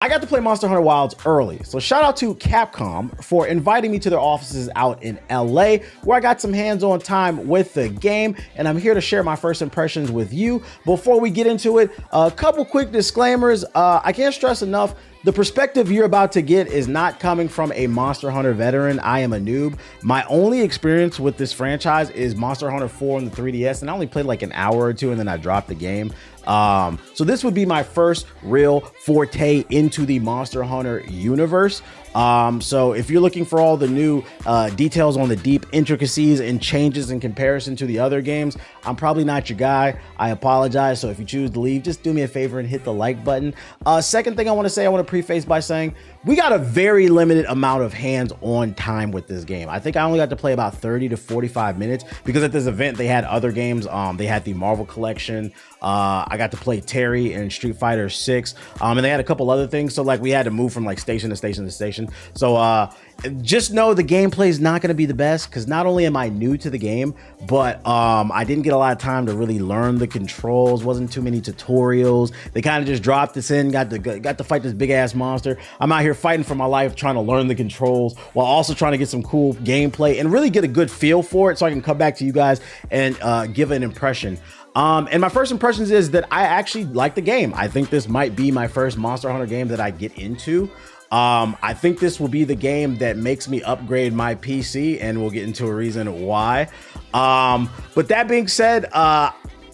I got to play Monster Hunter Wilds early, so shout out to Capcom for inviting me to their offices out in LA, where I got some hands-on time with the game, and I'm here to share my first impressions with you. Before we get into it, a couple quick disclaimers. I can't stress enough, the perspective you're about to get is not coming from a Monster Hunter veteran. I am a noob. My only experience with this franchise is Monster Hunter 4 on the 3DS, and I only played like an hour or two and then I dropped the game. So this would be my first real forte into the Monster Hunter universe. So if you're looking for all the new details on the deep intricacies and changes in comparison to the other games, I'm probably not your guy. I apologize. So if you choose to leave, just do me a favor and hit the like button. Second thing I want to say, I want to preface by saying we got a very limited amount of hands-on time with this game. I think I only got to play about 30 to 45 minutes because at this event they had other games. They had the Marvel Collection. I got to play Terry and Street Fighter 6, and they had a couple other things. So like we had to move from like station to station to station. So just know the gameplay is not going to be the best because not only am I new to the game, but I didn't get a lot of time to really learn the controls. Wasn't too many tutorials. They kind of just dropped us in, got to fight this big ass monster. I'm out here fighting for my life, trying to learn the controls while also trying to get some cool gameplay and really get a good feel for it so I can come back to you guys and give an impression. And my first impressions is that I actually like the game. I think this might be my first Monster Hunter game that I get into. I think this will be the game that makes me upgrade my PC, and we'll get into a reason why. But that being said,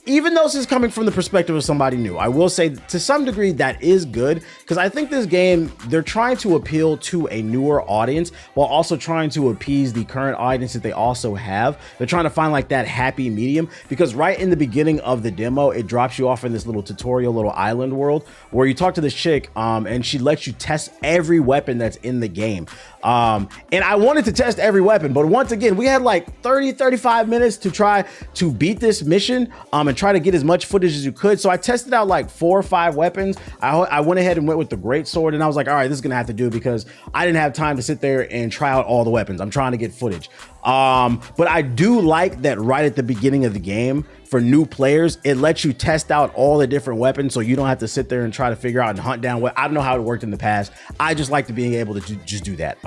even though this is coming from the perspective of somebody new, I will say to some degree that is good because I think this game, they're trying to appeal to a newer audience while also trying to appease the current audience that they also have. They're trying to find like that happy medium because right in the beginning of the demo, it drops you off in this little tutorial, little island world where you talk to this chick and she lets you test every weapon that's in the game. And I wanted to test every weapon, but once again, we had like 35 minutes to try to beat this mission and try to get as much footage as you could. So I tested out like 4 or 5 weapons. I went ahead and went with the great sword, and I was like, all right, this is gonna have to do because I didn't have time to sit there and try out all the weapons. I'm trying to get footage. But I do like that right at the beginning of the game, for new players, it lets you test out all the different weapons so you don't have to sit there and try to figure out and hunt down what I don't know how it worked in the past. I just like to being able to just do that.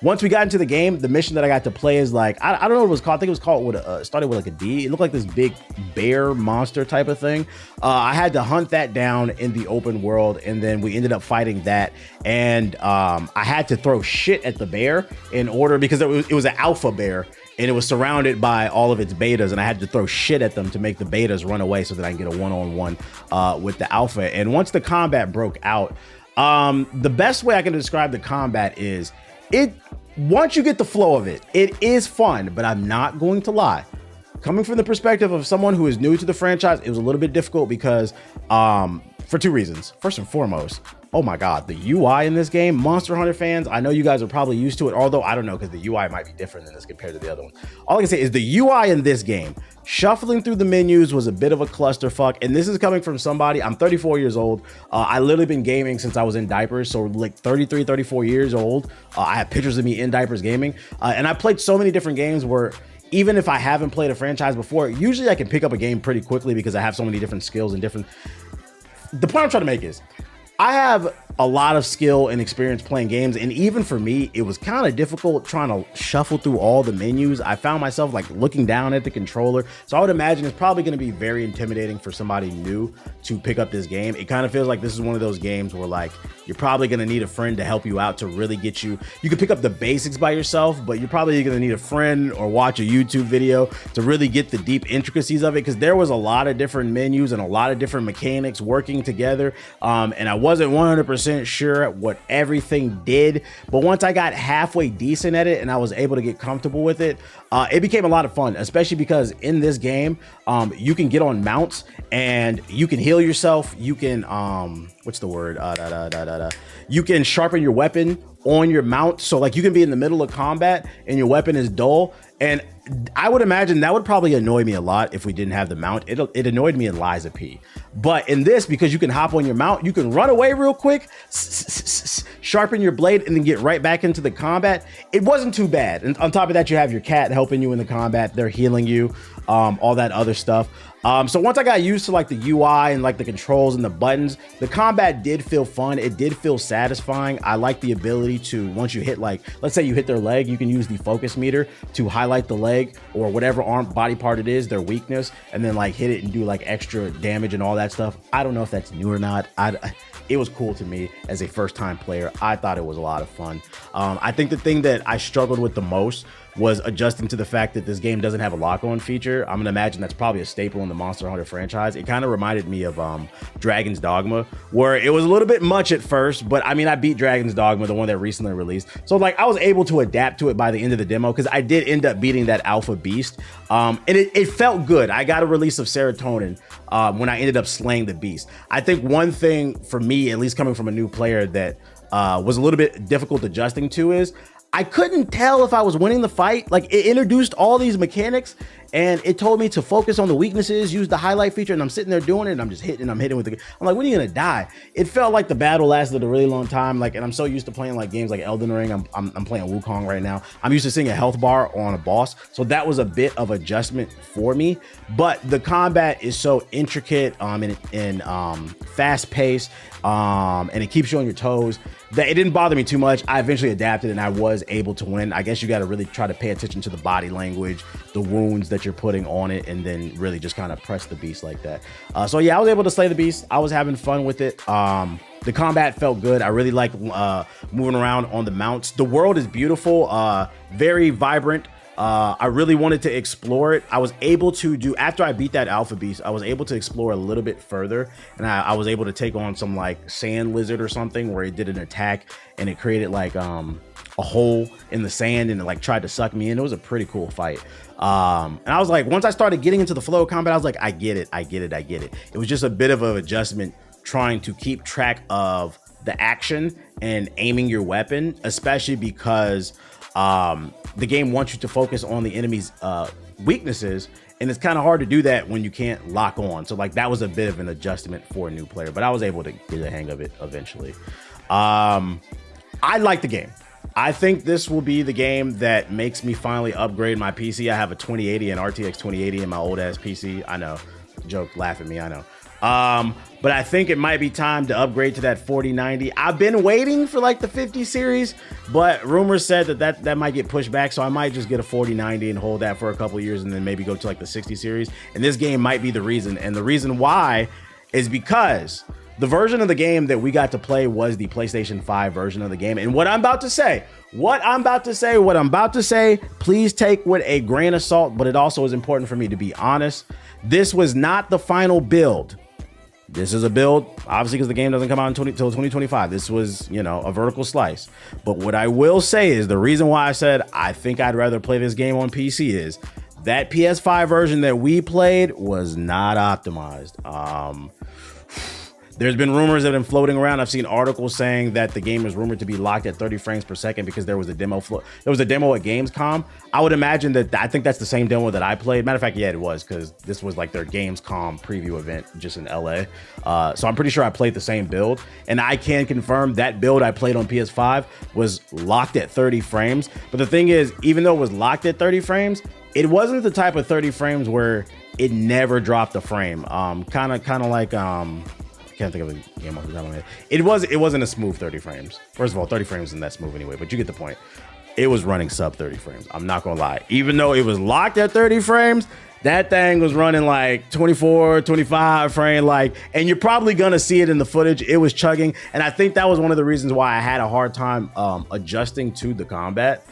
Once we got into the game, the mission that I got to play is like, I don't know what it was called. I think it was called with started with like a D. It looked like this big bear monster type of thing. I had to hunt that down in the open world, and then we ended up fighting that. And I had to throw shit at the bear in order because it was an alpha bear. And it was surrounded by all of its betas, and I had to throw shit at them to make the betas run away so that I can get a one-on-one with the alpha. And once the combat broke out, the best way I can describe the combat is once you get the flow of it, it is fun, but I'm not going to lie. Coming from the perspective of someone who is new to the franchise, it was a little bit difficult because for 2 reasons. First and foremost, oh my God, the UI in this game, Monster Hunter fans, I know you guys are probably used to it, although I don't know because the UI might be different than this compared to the other one. All I can say is the UI in this game, shuffling through the menus was a bit of a clusterfuck, and this is coming from somebody, I'm 34 years old. I literally been gaming since I was in diapers, so like 33, 34 years old. I have pictures of me in diapers gaming, and I played so many different games where even if I haven't played a franchise before, usually I can pick up a game pretty quickly because I have so many different skills and different... The point I'm trying to make is, I have a lot of skill and experience playing games, and even for me, it was kind of difficult trying to shuffle through all the menus. I found myself like looking down at the controller, so I would imagine it's probably going to be very intimidating for somebody new to pick up this game. It kind of feels like this is one of those games where like you're probably going to need a friend to help you out to really get you. You can pick up the basics by yourself, but you're probably going to need a friend or watch a YouTube video to really get the deep intricacies of it, because there was a lot of different menus and a lot of different mechanics working together, and I wasn't 100% sure what everything did, but once I got halfway decent at it and I was able to get comfortable with it, it became a lot of fun, especially because in this game, you can get on mounts and you can heal yourself. You can, what's the word? You can sharpen your weapon on your mount. So like you can be in the middle of combat and your weapon is dull. And I would imagine that would probably annoy me a lot if we didn't have the mount. It annoyed me in Lies of P. But in this, because you can hop on your mount, you can run away real quick, sharpen your blade, and then get right back into the combat. It wasn't too bad. And on top of that, you have your cat helping you in the combat. They're healing you, all that other stuff. So once I got used to like the UI and like the controls and the buttons, the combat did feel fun. It did feel satisfying. I like the ability to, once you hit like, let's say you hit their leg, you can use the focus meter to highlight the leg or whatever arm body part it is, their weakness, and then like hit it and do like extra damage and all that stuff. I don't know if that's new or not. It was cool to me as a first-time player. I thought it was a lot of fun. I think the thing that I struggled with the most was adjusting to the fact that this game doesn't have a lock-on feature. I'm gonna imagine that's probably a staple in the Monster Hunter franchise. It kind of reminded me of Dragon's Dogma, where it was a little bit much at first, but I mean, I beat Dragon's Dogma, the one that recently released. So like I was able to adapt to it by the end of the demo because I did end up beating that alpha beast. And it felt good. I got a release of serotonin when I ended up slaying the beast. I think one thing for me, at least coming from a new player, that was a little bit difficult adjusting to is I couldn't tell if I was winning the fight. Like it introduced all these mechanics and it told me to focus on the weaknesses, use the highlight feature, and I'm sitting there doing it and I'm just hitting, I'm hitting with the, I'm like, when are you gonna die? It felt like the battle lasted a really long time. Like, and I'm so used to playing like games like Elden Ring. I'm playing Wukong right now. I'm used to seeing a health bar on a boss. So that was a bit of adjustment for me, but the combat is so intricate and fast paced and it keeps you on your toes that it didn't bother me too much. I eventually adapted and I was able to win. I guess you got to really try to pay attention to the body language, the wounds that you're putting on it, and then really just kind of press the beast like that. So yeah, I was able to slay the beast. I was having fun with it. The combat felt good. I really like moving around on the mounts. The world is beautiful, very vibrant. I really wanted to explore it. I was able to do, after I beat that alpha beast, I was able to explore a little bit further, and I was able to take on some like sand lizard or something where it did an attack and it created like a hole in the sand and it like tried to suck me in. It was a pretty cool fight. And I was like, once I started getting into the flow of combat, I was like, I get it. It was just a bit of an adjustment trying to keep track of the action and aiming your weapon, especially because the game wants you to focus on the enemy's weaknesses, and it's kind of hard to do that when you can't lock on. So like that was a bit of an adjustment for a new player, but I was able to get the hang of it eventually. I like the game. I think this will be the game that makes me finally upgrade my PC. I have a 2080 and RTX 2080 in my old ass PC. I know, joke, laugh at me, I know. But I think it might be time to upgrade to that 4090. I've been waiting for like the 50 series, but rumors said that might get pushed back. So I might just get a 4090 and hold that for a couple of years and then maybe go to like the 60 series. And this game might be the reason. And the reason why is because the version of the game that we got to play was the PlayStation 5 version of the game. And what I'm about to say, please take with a grain of salt, but it also is important for me to be honest. This was not the final build. This is a build, obviously, because the game doesn't come out until 2025. This was, you know, a vertical slice. But what I will say is the reason why I said I think I'd rather play this game on PC is that PS5 version that we played was not optimized. There's been rumors that have been floating around. I've seen articles saying that the game is rumored to be locked at 30 frames per second because there was a demo at Gamescom. I would imagine that, I think that's the same demo that I played. Matter of fact, yeah, it was, because this was like their Gamescom preview event just in LA. So I'm pretty sure I played the same build, and I can confirm that build I played on PS5 was locked at 30 frames. But the thing is, even though it was locked at 30 frames, it wasn't the type of 30 frames where it never dropped a frame. Kind of like, can't think of a game off the top of my head. It wasn't a smooth 30 frames. First of all, 30 frames isn't that smooth anyway, but you get the point. It was running sub 30 frames. I'm not gonna lie. Even though it was locked at 30 frames, that thing was running like 24, 25 frame, like, and you're probably gonna see it in the footage. It was chugging. And I think that was one of the reasons why I had a hard time adjusting to the combat,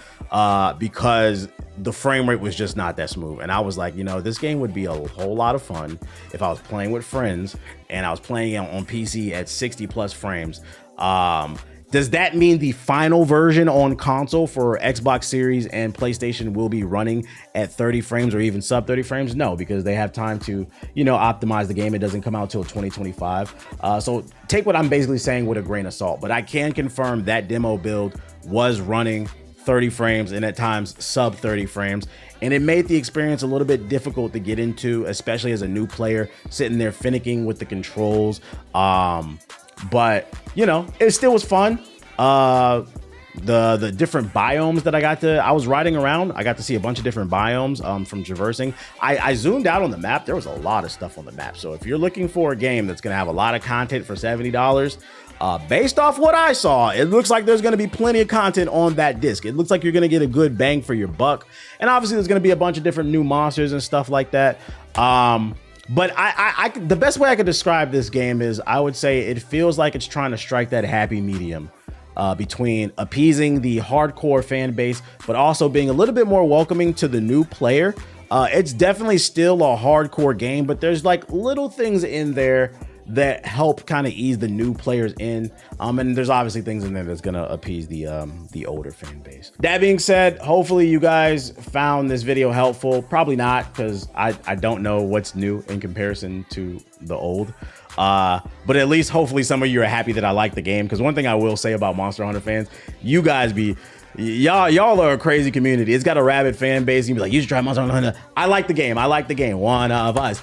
because the frame rate was just not that smooth. And I was like, you know, this game would be a whole lot of fun if I was playing with friends and I was playing on PC at 60 plus frames. Does that mean the final version on console for Xbox Series and PlayStation will be running at 30 frames or even sub 30 frames? No, because they have time to, you know, optimize the game. It doesn't come out till 2025. So take what I'm basically saying with a grain of salt, but I can confirm that demo build was running 30 frames and at times sub 30 frames. And it made the experience a little bit difficult to get into, especially as a new player sitting there finicking with the controls. But you know, it still was fun. the different biomes that I was riding around. I got to see a bunch of different biomes from traversing. I zoomed out on the map. There was a lot of stuff on the map. So if you're looking for a game that's gonna have a lot of content for $70, based off what I saw, it looks like there's going to be plenty of content on that disc. It looks like you're going to get a good bang for your buck. And obviously there's going to be a bunch of different new monsters and stuff like that. But the best way I could describe this game is I would say it feels like it's trying to strike that happy medium between appeasing the hardcore fan base, but also being a little bit more welcoming to the new player. It's definitely still a hardcore game, but there's like little things in there that help kind of ease the new players in, and there's obviously things in there that's gonna appease the older fan base. That being said, hopefully you guys found this video helpful. Probably not, because I don't know what's new in comparison to the old, but at least hopefully some of you are happy that I like the game, because one thing I will say about Monster Hunter fans, you guys y'all are a crazy community. It's got a rabid fan base. You be like, you should try Monster Hunter. I like the game. One of us.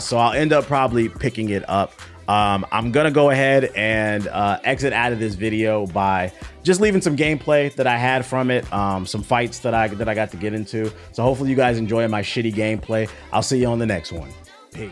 So I'll end up probably picking it up. I'm gonna go ahead and exit out of this video by just leaving some gameplay that I had from it, some fights that I got to get into. So hopefully you guys enjoy my shitty gameplay. I'll see you on the next one. Peace.